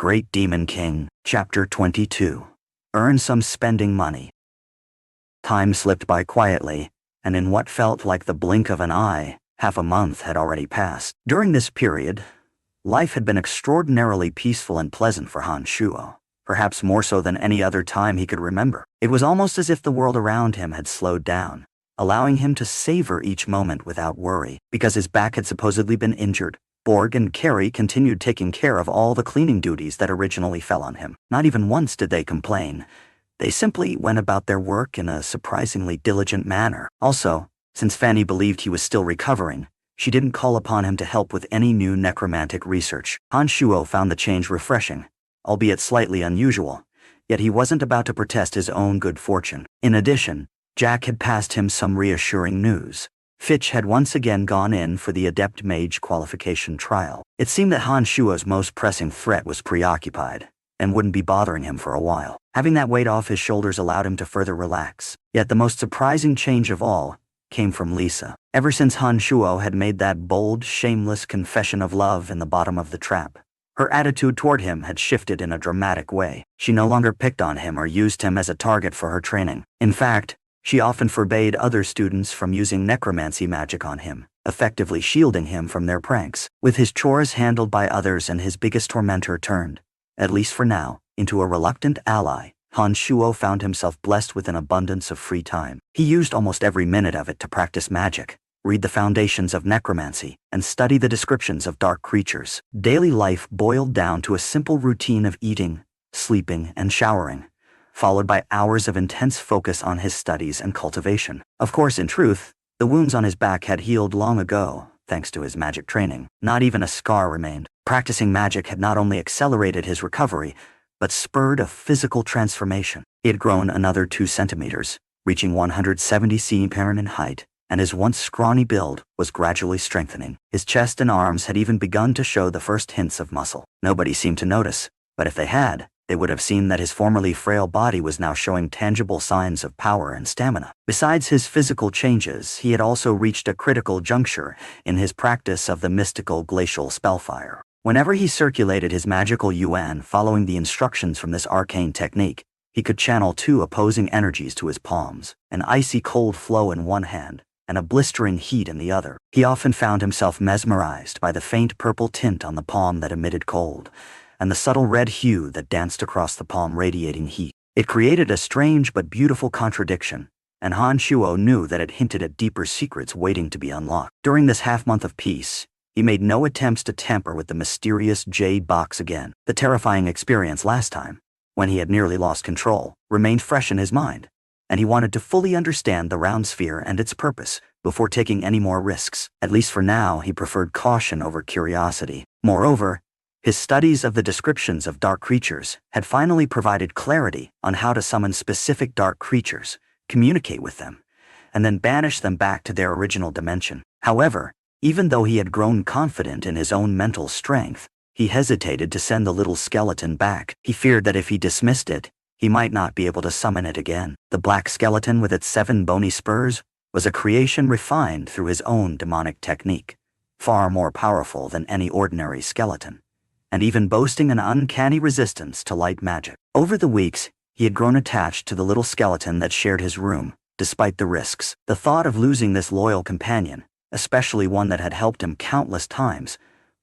Great Demon King, Chapter 22. Earn some spending money. Time slipped by quietly, and in what felt like the blink of an eye, half a month had already passed. During this period, life had been extraordinarily peaceful and pleasant for Han Shuo, perhaps more so than any other time he could remember. It was almost as if the world around him had slowed down, allowing him to savor each moment without worry. Because his back had supposedly been injured, Borg and Carrie continued taking care of all the cleaning duties that originally fell on him. Not even once did they complain. They simply went about their work in a surprisingly diligent manner. Also, since Fanny believed he was still recovering, she didn't call upon him to help with any new necromantic research. Han Shuo found the change refreshing, albeit slightly unusual, yet he wasn't about to protest his own good fortune. In addition, Jack had passed him some reassuring news. Fitch had once again gone in for the Adept Mage qualification trial. It seemed that Han Shuo's most pressing threat was preoccupied, and wouldn't be bothering him for a while. Having that weight off his shoulders allowed him to further relax. Yet the most surprising change of all came from Lisa. Ever since Han Shuo had made that bold, shameless confession of love in the bottom of the trap, her attitude toward him had shifted in a dramatic way. She no longer picked on him or used him as a target for her training. In fact, she often forbade other students from using necromancy magic on him, effectively shielding him from their pranks. With his chores handled by others and his biggest tormentor turned, at least for now, into a reluctant ally, Han Shuo found himself blessed with an abundance of free time. He used almost every minute of it to practice magic, read the Foundations of Necromancy, and study the descriptions of dark creatures. Daily life boiled down to a simple routine of eating, sleeping, and showering, followed by hours of intense focus on his studies and cultivation. Of course, in truth, the wounds on his back had healed long ago, thanks to his magic training. Not even a scar remained. Practicing magic had not only accelerated his recovery, but spurred a physical transformation. He had grown another 2 centimeters, reaching 170 cm in height, and his once scrawny build was gradually strengthening. His chest and arms had even begun to show the first hints of muscle. Nobody seemed to notice, but if they had, they would have seen that his formerly frail body was now showing tangible signs of power and stamina. Besides his physical changes, he had also reached a critical juncture in his practice of the mystical glacial spellfire. Whenever he circulated his magical yuan following the instructions from this arcane technique, he could channel 2 opposing energies to his palms, an icy cold flow in one hand, and a blistering heat in the other. He often found himself mesmerized by the faint purple tint on the palm that emitted cold, and the subtle red hue that danced across the palm radiating heat. It created a strange but beautiful contradiction, and Han Shuo knew that it hinted at deeper secrets waiting to be unlocked. During this half-month of peace, he made no attempts to tamper with the mysterious jade box again. The terrifying experience last time, when he had nearly lost control, remained fresh in his mind, and he wanted to fully understand the round sphere and its purpose before taking any more risks. At least for now, he preferred caution over curiosity. Moreover, his studies of the descriptions of dark creatures had finally provided clarity on how to summon specific dark creatures, communicate with them, and then banish them back to their original dimension. However, even though he had grown confident in his own mental strength, he hesitated to send the little skeleton back. He feared that if he dismissed it, he might not be able to summon it again. The black skeleton with its 7 bony spurs was a creation refined through his own demonic technique, far more powerful than any ordinary skeleton, and even boasting an uncanny resistance to light magic. Over the weeks, he had grown attached to the little skeleton that shared his room, despite the risks. The thought of losing this loyal companion, especially one that had helped him countless times,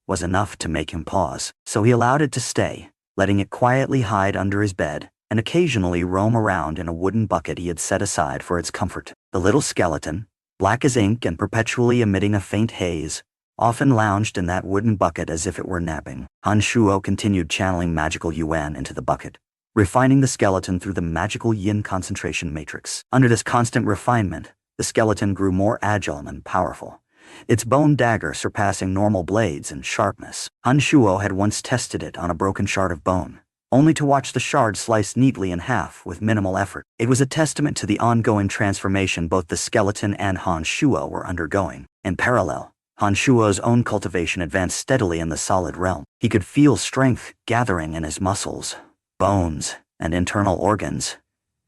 was enough to make him pause. So he allowed it to stay, letting it quietly hide under his bed, and occasionally roam around in a wooden bucket he had set aside for its comfort. The little skeleton, black as ink and perpetually emitting a faint haze, often lounged in that wooden bucket as if it were napping. Han Shuo continued channeling magical yuan into the bucket, refining the skeleton through the magical yin concentration matrix. Under this constant refinement, the skeleton grew more agile and powerful, its bone dagger surpassing normal blades in sharpness. Han Shuo had once tested it on a broken shard of bone, only to watch the shard slice neatly in half with minimal effort. It was a testament to the ongoing transformation both the skeleton and Han Shuo were undergoing. In parallel, Han Shuo's own cultivation advanced steadily in the solid realm. He could feel strength gathering in his muscles, bones, and internal organs,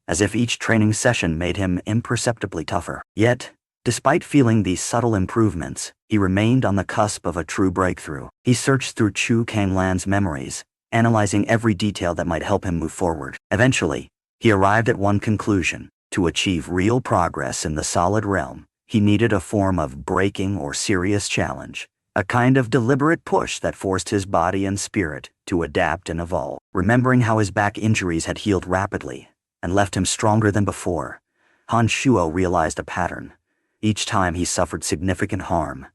as if each training session made him imperceptibly tougher. Yet, despite feeling these subtle improvements, he remained on the cusp of a true breakthrough. He searched through Chu Kanglan's memories, analyzing every detail that might help him move forward. Eventually, he arrived at one conclusion: to achieve real progress in the solid realm, he needed a form of breaking or serious challenge, a kind of deliberate push that forced his body and spirit to adapt and evolve. Remembering how his back injuries had healed rapidly and left him stronger than before, Shuo realized a pattern. Each time he suffered significant harm,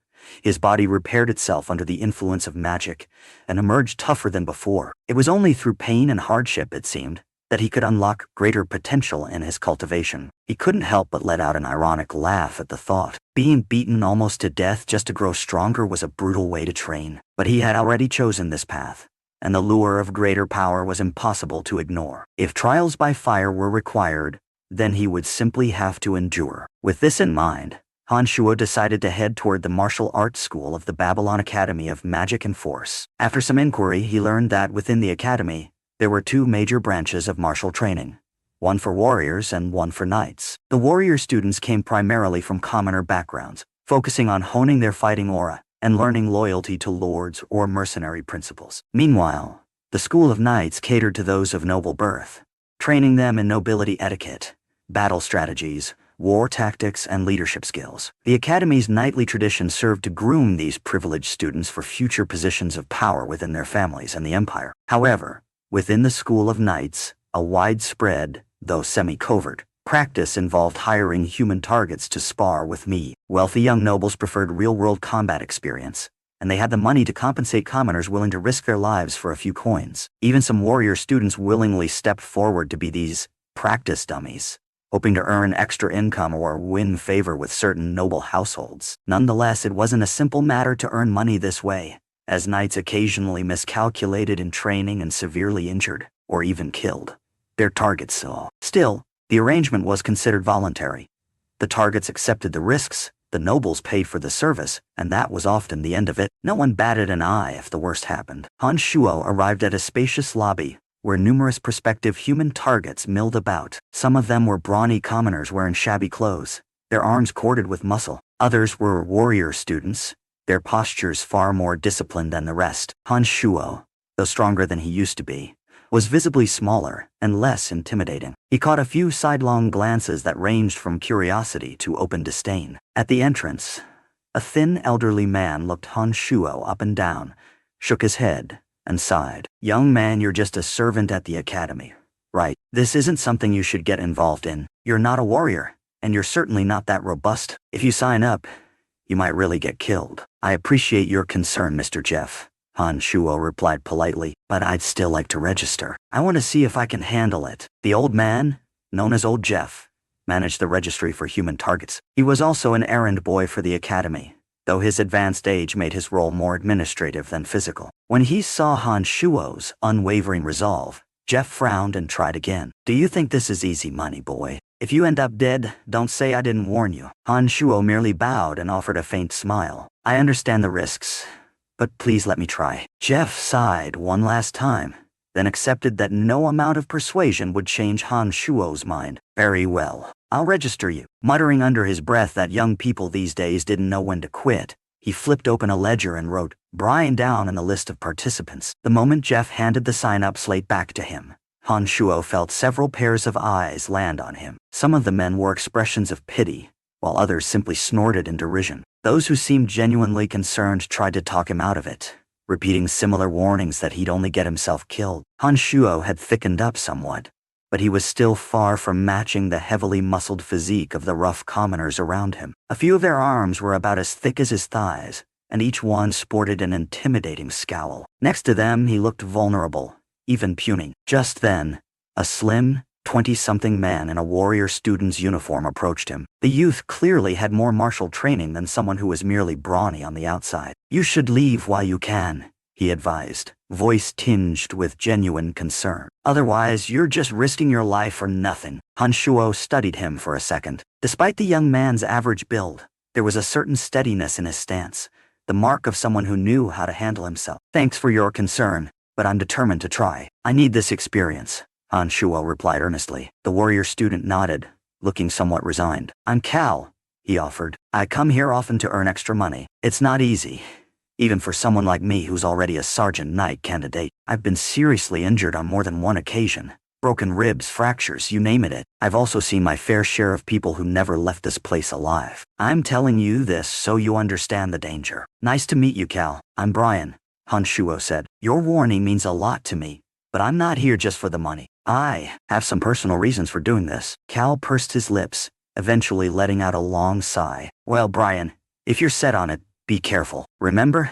his body repaired itself under the influence of magic and emerged tougher than before. It was only through pain and hardship, it seemed, that he could unlock greater potential in his cultivation. He couldn't help but let out an ironic laugh at the thought. Being beaten almost to death just to grow stronger was a brutal way to train. But he had already chosen this path, and the lure of greater power was impossible to ignore. If trials by fire were required, then he would simply have to endure. With this in mind, Shuo decided to head toward the martial arts school of the Babylon Academy of Magic and Force. After some inquiry, he learned that within the academy, there were two major branches of martial training, one for warriors and one for knights. The warrior students came primarily from commoner backgrounds, focusing on honing their fighting aura and learning loyalty to lords or mercenary principles. Meanwhile, the school of knights catered to those of noble birth, training them in nobility etiquette, battle strategies, war tactics, and leadership skills. The academy's knightly tradition served to groom these privileged students for future positions of power within their families and the empire. However, within the school of knights, a widespread, though semi-covert, practice involved hiring human targets to spar with me. Wealthy young nobles preferred real-world combat experience, and they had the money to compensate commoners willing to risk their lives for a few coins. Even some warrior students willingly stepped forward to be these practice dummies, hoping to earn extra income or win favor with certain noble households. Nonetheless, it wasn't a simple matter to earn money this way, as knights occasionally miscalculated in training and severely injured, or even killed their targets. Still, the arrangement was considered voluntary. The targets accepted the risks, the nobles paid for the service, and that was often the end of it. No one batted an eye if the worst happened. Shuo arrived at a spacious lobby where numerous prospective human targets milled about. Some of them were brawny commoners wearing shabby clothes, their arms corded with muscle. Others were warrior students, their postures far more disciplined than the rest. Shuo, though stronger than he used to be, was visibly smaller and less intimidating. He caught a few sidelong glances that ranged from curiosity to open disdain. At the entrance, a thin elderly man looked Shuo up and down, shook his head, and sighed. "Young man, you're just a servant at the academy, right? This isn't something you should get involved in. You're not a warrior, and you're certainly not that robust. If you sign up, you might really get killed." "I appreciate your concern, Mr. Jeff," Shuo replied politely, "but I'd still like to register. I want to see if I can handle it." The old man, known as Old Jeff, managed the registry for human targets. He was also an errand boy for the academy, though his advanced age made his role more administrative than physical. When he saw Shuo's unwavering resolve, Jeff frowned and tried again. "Do you think this is easy money, boy? If you end up dead, don't say I didn't warn you." Shuo merely bowed and offered a faint smile. "I understand the risks, but please let me try." Jeff sighed one last time, then accepted that no amount of persuasion would change Shuo's mind. "Very well, I'll register you." Muttering under his breath that young people these days didn't know when to quit, he flipped open a ledger and wrote Brian down in the list of participants. The moment Jeff handed the sign-up slate back to him, Shuo felt several pairs of eyes land on him. Some of the men wore expressions of pity, while others simply snorted in derision. Those who seemed genuinely concerned tried to talk him out of it, repeating similar warnings that he'd only get himself killed. Shuo had thickened up somewhat, but he was still far from matching the heavily muscled physique of the rough commoners around him. A few of their arms were about as thick as his thighs, and each one sported an intimidating scowl. Next to them, he looked vulnerable, even puny. Just then, a slim, 20-something man in a warrior student's uniform approached him. The youth clearly had more martial training than someone who was merely brawny on the outside. "You should leave while you can," he advised, voice tinged with genuine concern. "Otherwise, you're just risking your life for nothing." Shuo studied him for a second. Despite the young man's average build, there was a certain steadiness in his stance, the mark of someone who knew how to handle himself. "Thanks for your concern, but I'm determined to try. I need this experience," Shuo replied earnestly. The warrior student nodded, looking somewhat resigned. "I'm Cal," he offered. "I come here often to earn extra money. It's not easy, even for someone like me who's already a Sergeant Knight candidate. I've been seriously injured on more than one occasion. Broken ribs, fractures, you name it. I've also seen my fair share of people who never left this place alive. I'm telling you this so you understand the danger. Nice to meet you, Cal. I'm Brian, Han Shuo said. Your warning means a lot to me, but I'm not here just for the money. I have some personal reasons for doing this. Cal pursed his lips, eventually letting out a long sigh. Well, Brian, if you're set on it, be careful. Remember,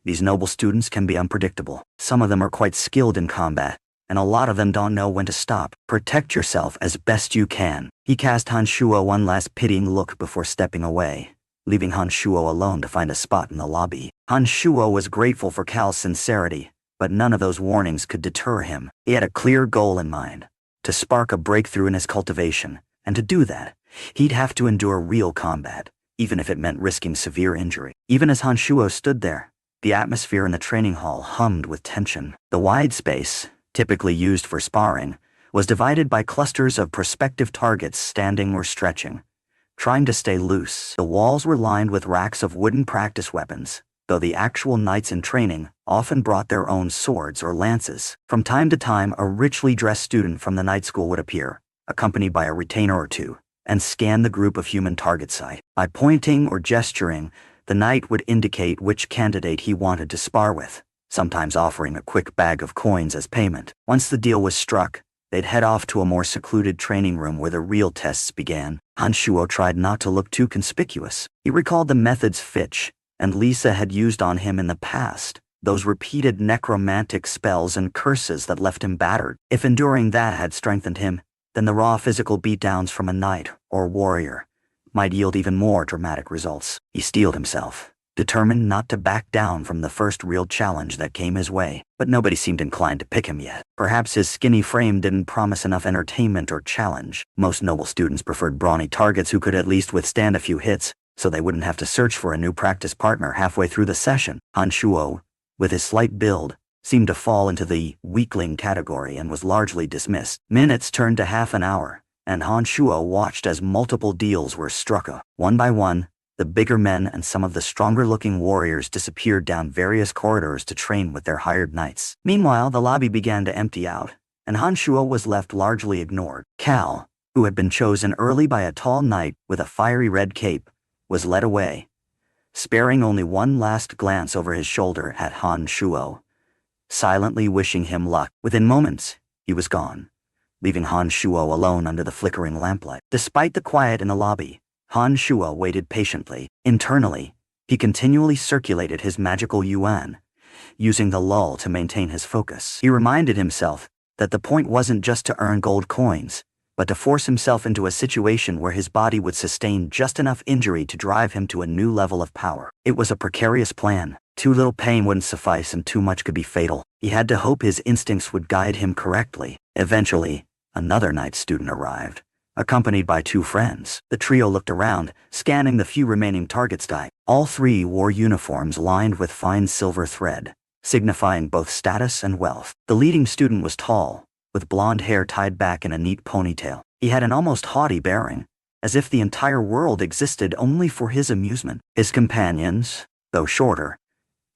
these noble students can be unpredictable. Some of them are quite skilled in combat, and a lot of them don't know when to stop. Protect yourself as best you can. He cast Han Shuo one last pitying look before stepping away, leaving Han Shuo alone to find a spot in the lobby. Han Shuo was grateful for Cal's sincerity, but none of those warnings could deter him. He had a clear goal in mind, to spark a breakthrough in his cultivation, and to do that, he'd have to endure real combat, even if it meant risking severe injury. Even as Han Shuo stood there, the atmosphere in the training hall hummed with tension. The wide space, typically used for sparring, was divided by clusters of prospective targets standing or stretching, trying to stay loose. The walls were lined with racks of wooden practice weapons, though the actual knights in training often brought their own swords or lances. From time to time, a richly dressed student from the night school would appear, accompanied by a retainer or two, and scan the group of human target site. By pointing or gesturing, the knight would indicate which candidate he wanted to spar with, sometimes offering a quick bag of coins as payment. Once the deal was struck, they'd head off to a more secluded training room where the real tests began. Han Shuo tried not to look too conspicuous. He recalled the methods Fitch and Lisa had used on him in the past, those repeated necromantic spells and curses that left him battered. If enduring that had strengthened him, then the raw physical beatdowns from a knight or warrior might yield even more dramatic results. He steeled himself, determined not to back down from the first real challenge that came his way. But nobody seemed inclined to pick him yet. Perhaps his skinny frame didn't promise enough entertainment or challenge. Most noble students preferred brawny targets who could at least withstand a few hits, so they wouldn't have to search for a new practice partner halfway through the session. Han Shuo, with his slight build, seemed to fall into the weakling category and was largely dismissed. Minutes turned to half an hour, and Han Shuo watched as multiple deals were struck. One by one, the bigger men and some of the stronger-looking warriors disappeared down various corridors to train with their hired knights. Meanwhile, the lobby began to empty out, and Han Shuo was left largely ignored. Cal, who had been chosen early by a tall knight with a fiery red cape, was led away, sparing only one last glance over his shoulder at Han Shuo, silently wishing him luck. Within moments, he was gone, leaving Han Shuo alone under the flickering lamplight. Despite the quiet in the lobby, Han Shuo waited patiently. Internally, he continually circulated his magical yuan, using the lull to maintain his focus. He reminded himself that the point wasn't just to earn gold coins, but to force himself into a situation where his body would sustain just enough injury to drive him to a new level of power. It was a precarious plan. Too little pain wouldn't suffice and too much could be fatal. He had to hope his instincts would guide him correctly. Eventually, another night student arrived, accompanied by two friends. The trio looked around, scanning the few remaining targets. All three wore uniforms lined with fine silver thread, signifying both status and wealth. The leading student was tall, with blonde hair tied back in a neat ponytail. He had an almost haughty bearing, as if the entire world existed only for his amusement. His companions, though shorter,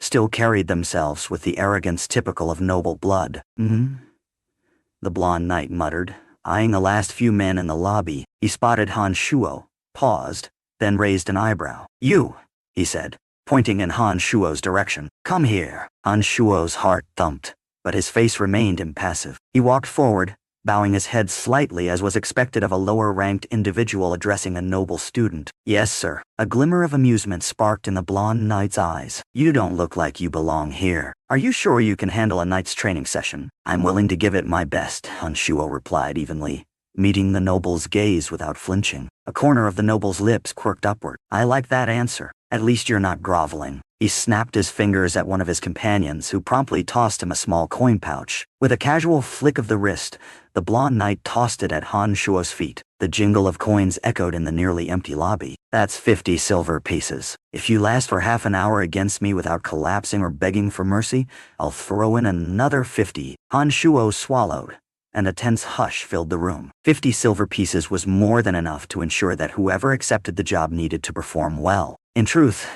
still carried themselves with the arrogance typical of noble blood. The blonde knight muttered, eyeing the last few men in the lobby. He spotted Han Shuo, paused, then raised an eyebrow. You, he said, pointing in Han Shuo's direction. Come here. Han Shuo's heart thumped, but his face remained impassive. He walked forward, bowing his head slightly as was expected of a lower-ranked individual addressing a noble student. Yes, sir. A glimmer of amusement sparked in the blonde knight's eyes. You don't look like you belong here. Are you sure you can handle a knight's training session? I'm willing to give it my best, Han Shuo replied evenly, meeting the noble's gaze without flinching. A corner of the noble's lips quirked upward. I like that answer. At least you're not groveling. He snapped his fingers at one of his companions, who promptly tossed him a small coin pouch. With a casual flick of the wrist, the blonde knight tossed it at Han Shuo's feet. The jingle of coins echoed in the nearly empty lobby. That's 50 silver pieces. If you last for half an hour against me without collapsing or begging for mercy, I'll throw in another 50. Han Shuo swallowed, and a tense hush filled the room. 50 silver pieces was more than enough to ensure that whoever accepted the job needed to perform well. In truth,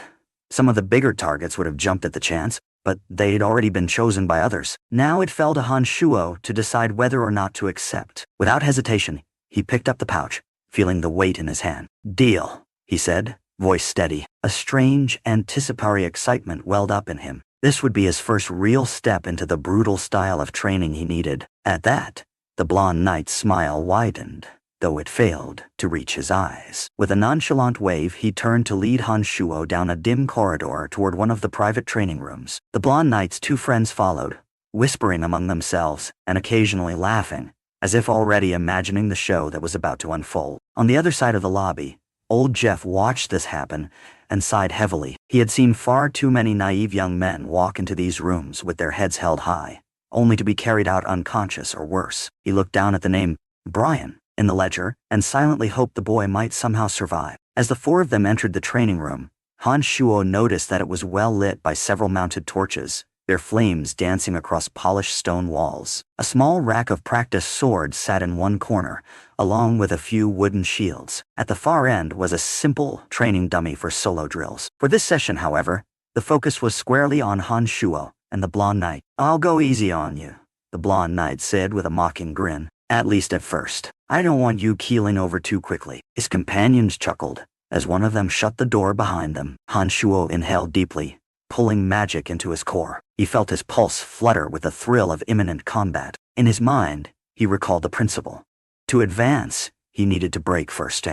Some of the bigger targets would have jumped at the chance, but they'd already been chosen by others. Now it fell to Han Shuo to decide whether or not to accept. Without hesitation, he picked up the pouch, feeling the weight in his hand. "Deal," he said, voice steady. A strange, anticipatory excitement welled up in him. This would be his first real step into the brutal style of training he needed. At that, the blonde knight's smile widened, though it failed to reach his eyes. With a nonchalant wave, he turned to lead Han Shuo down a dim corridor toward one of the private training rooms. The blonde knight's two friends followed, whispering among themselves and occasionally laughing, as if already imagining the show that was about to unfold. On the other side of the lobby, old Jeff watched this happen and sighed heavily. He had seen far too many naive young men walk into these rooms with their heads held high, only to be carried out unconscious or worse. He looked down at the name Brian in the ledger and silently hoped the boy might somehow survive. As the four of them entered the training room, Han Shuo noticed that it was well lit by several mounted torches, their flames dancing across polished stone walls. A small rack of practice swords sat in one corner, along with a few wooden shields. At the far end was a simple training dummy for solo drills. For this session, however, the focus was squarely on Han Shuo and the blonde knight. "I'll go easy on you," the blonde knight said with a mocking grin. "At least at first. I don't want you keeling over too quickly." His companions chuckled as one of them shut the door behind them. Han Shuo inhaled deeply, pulling magic into his core. He felt his pulse flutter with the thrill of imminent combat. In his mind, he recalled the principle. To advance, he needed to break first.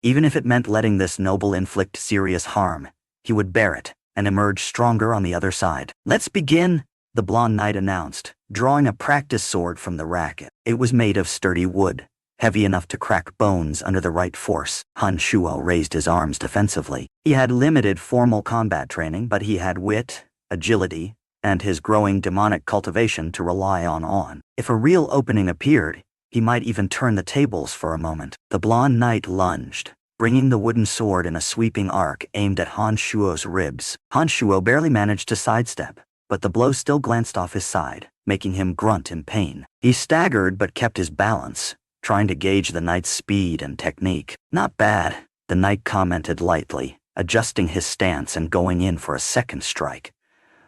Even if it meant letting this noble inflict serious harm, he would bear it and emerge stronger on the other side. "Let's begin," the blonde knight announced, drawing a practice sword from the rack. It was made of sturdy wood, heavy enough to crack bones under the right force. Han Shuo raised his arms defensively. He had limited formal combat training, but he had wit, agility, and his growing demonic cultivation to rely on. If a real opening appeared, he might even turn the tables for a moment. The blonde knight lunged, bringing the wooden sword in a sweeping arc aimed at Han Shuo's ribs. Han Shuo barely managed to sidestep, but the blow still glanced off his side, making him grunt in pain. He staggered but kept his balance, trying to gauge the knight's speed and technique. "Not bad," the knight commented lightly, adjusting his stance and going in for a second strike.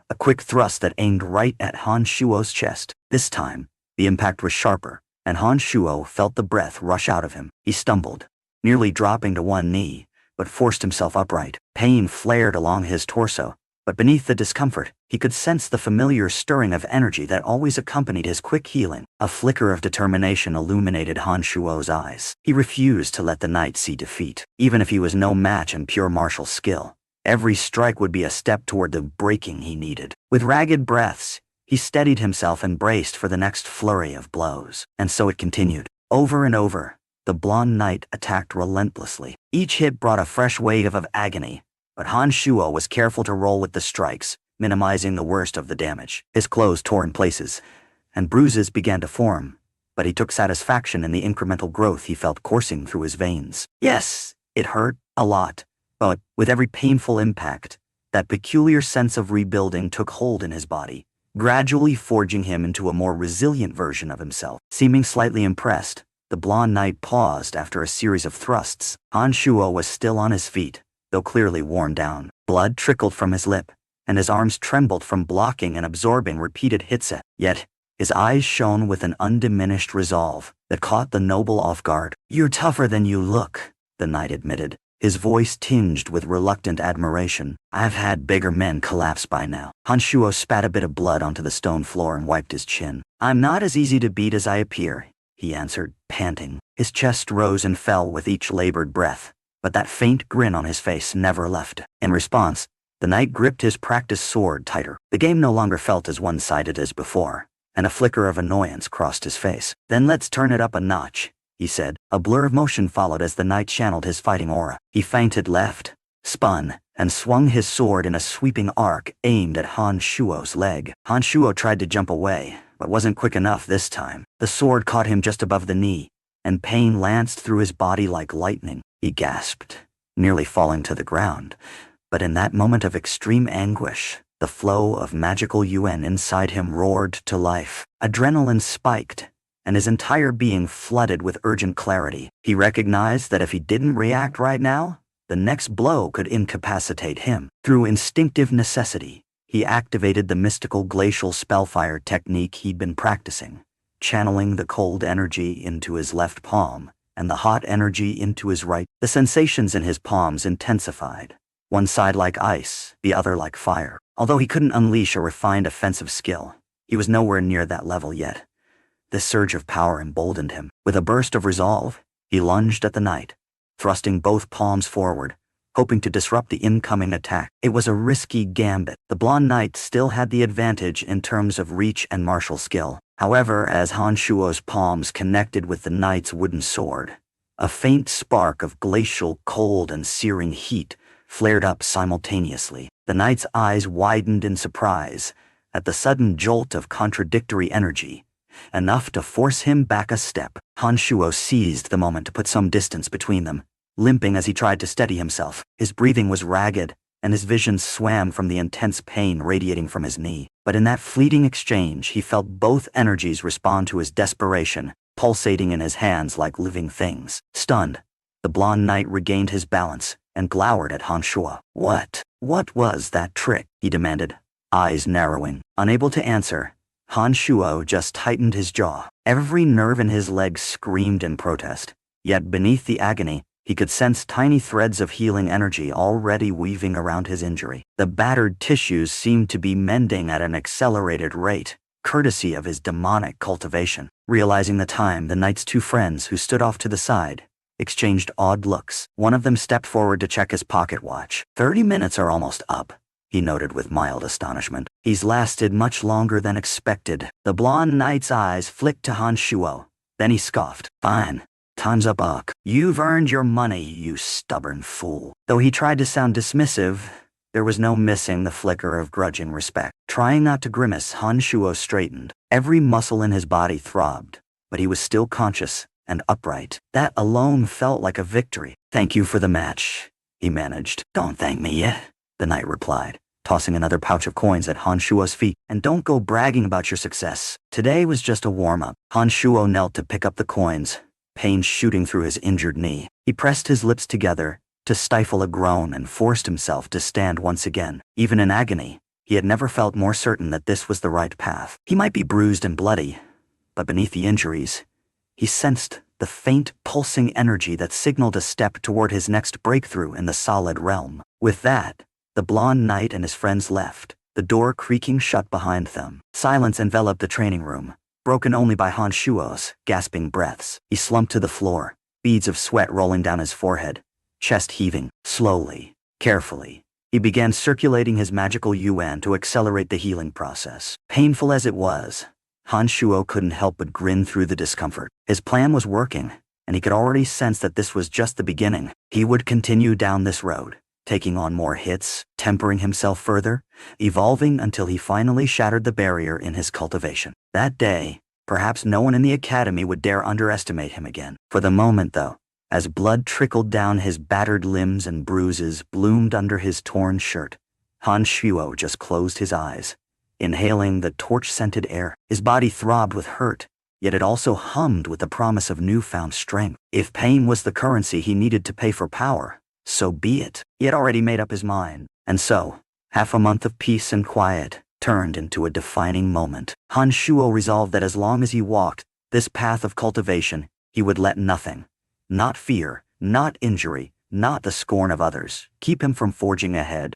A quick thrust that aimed right at Han Shuo's chest. This time, the impact was sharper, and Han Shuo felt the breath rush out of him. He stumbled, nearly dropping to one knee, but forced himself upright. Pain flared along his torso, but beneath the discomfort, he could sense the familiar stirring of energy that always accompanied his quick healing. A flicker of determination illuminated Han Shuo's eyes. He refused to let the knight see defeat. Even if he was no match in pure martial skill, every strike would be a step toward the breaking he needed. With ragged breaths, he steadied himself and braced for the next flurry of blows. And so it continued. Over and over, the blonde knight attacked relentlessly. Each hit brought a fresh wave of agony, but Han Shuo was careful to roll with the strikes, minimizing the worst of the damage. His clothes tore in places, and bruises began to form, but he took satisfaction in the incremental growth he felt coursing through his veins. Yes, it hurt a lot, but with every painful impact, that peculiar sense of rebuilding took hold in his body, gradually forging him into a more resilient version of himself. Seeming slightly impressed, the blonde knight paused after a series of thrusts. Han Shuo was still on his feet, though clearly worn down. Blood trickled from his lip, and his arms trembled from blocking and absorbing repeated hits. Yet, his eyes shone with an undiminished resolve that caught the noble off guard. "You're tougher than you look," the knight admitted, his voice tinged with reluctant admiration. "I've had bigger men collapse by now." Han Shuo spat a bit of blood onto the stone floor and wiped his chin. "I'm not as easy to beat as I appear," he answered, panting. His chest rose and fell with each labored breath, but that faint grin on his face never left. In response, the knight gripped his practice sword tighter. The game no longer felt as one-sided as before, and a flicker of annoyance crossed his face. "Then let's turn it up a notch," he said. A blur of motion followed as the knight channeled his fighting aura. He feinted left, spun, and swung his sword in a sweeping arc aimed at Han Shuo's leg. Han Shuo tried to jump away, but wasn't quick enough this time. The sword caught him just above the knee, and pain lanced through his body like lightning. He gasped, nearly falling to the ground. But in that moment of extreme anguish, the flow of magical yuan inside him roared to life. Adrenaline spiked, and his entire being flooded with urgent clarity. He recognized that if he didn't react right now, the next blow could incapacitate him. Through instinctive necessity, he activated the mystical glacial spellfire technique he'd been practicing, channeling the cold energy into his left palm and the hot energy into his right. The sensations in his palms intensified, one side like ice, the other like fire. Although he couldn't unleash a refined offensive skill, he was nowhere near that level yet. This surge of power emboldened him. With a burst of resolve, he lunged at the knight, thrusting both palms forward, hoping to disrupt the incoming attack. It was a risky gambit. The blonde knight still had the advantage in terms of reach and martial skill. However, as Han Shuo's palms connected with the knight's wooden sword, a faint spark of glacial cold and searing heat flared up simultaneously. The knight's eyes widened in surprise at the sudden jolt of contradictory energy, enough to force him back a step. Han Shuo seized the moment to put some distance between them, limping as he tried to steady himself. His breathing was ragged, and his vision swam from the intense pain radiating from his knee. But in that fleeting exchange, he felt both energies respond to his desperation, pulsating in his hands like living things. Stunned, the blonde knight regained his balance and glowered at Han Shuo. What was that trick?" he demanded, eyes narrowing. Unable to answer, Han Shuo just tightened his jaw. Every nerve in his leg screamed in protest. Yet beneath the agony, he could sense tiny threads of healing energy already weaving around his injury. The battered tissues seemed to be mending at an accelerated rate, courtesy of his demonic cultivation. Realizing the time, the knight's two friends, who stood off to the side, exchanged odd looks. One of them stepped forward to check his pocket watch. 30 minutes are almost up, he noted with mild astonishment. He's lasted much longer than expected. The blonde knight's eyes flicked to Han Shuo. Then he scoffed. Fine. Time's up, Uck. You've earned your money, you stubborn fool. Though he tried to sound dismissive, there was no missing the flicker of grudging respect. Trying not to grimace, Han Shuo straightened. Every muscle in his body throbbed, but he was still conscious and upright. That alone felt like a victory. Thank you for the match, he managed. Don't thank me yet, the knight replied, tossing another pouch of coins at Han Shuo's feet. And don't go bragging about your success. Today was just a warm-up. Han Shuo knelt to pick up the coins, pain shooting through his injured knee. He pressed his lips together to stifle a groan and forced himself to stand once again. Even in agony, he had never felt more certain that this was the right path. He might be bruised and bloody, but beneath the injuries, he sensed the faint, pulsing energy that signaled a step toward his next breakthrough in the solid realm. With that, the blonde knight and his friends left, the door creaking shut behind them. Silence enveloped the training room, broken only by Han Shuo's gasping breaths. He slumped to the floor, beads of sweat rolling down his forehead, chest heaving. Slowly, carefully, he began circulating his magical yuan to accelerate the healing process. Painful as it was, Han Shuo couldn't help but grin through the discomfort. His plan was working, and he could already sense that this was just the beginning. He would continue down this road, taking on more hits, tempering himself further, evolving until he finally shattered the barrier in his cultivation. That day, perhaps no one in the academy would dare underestimate him again. For the moment, though, as blood trickled down his battered limbs and bruises bloomed under his torn shirt, Han Shuo just closed his eyes, inhaling the torch-scented air. His body throbbed with hurt, yet it also hummed with the promise of newfound strength. If pain was the currency he needed to pay for power, so be it. He had already made up his mind. And so, half a month of peace and quiet turned into a defining moment. Han Shuo resolved that as long as he walked this path of cultivation, he would let nothing, not fear, not injury, not the scorn of others, keep him from forging ahead.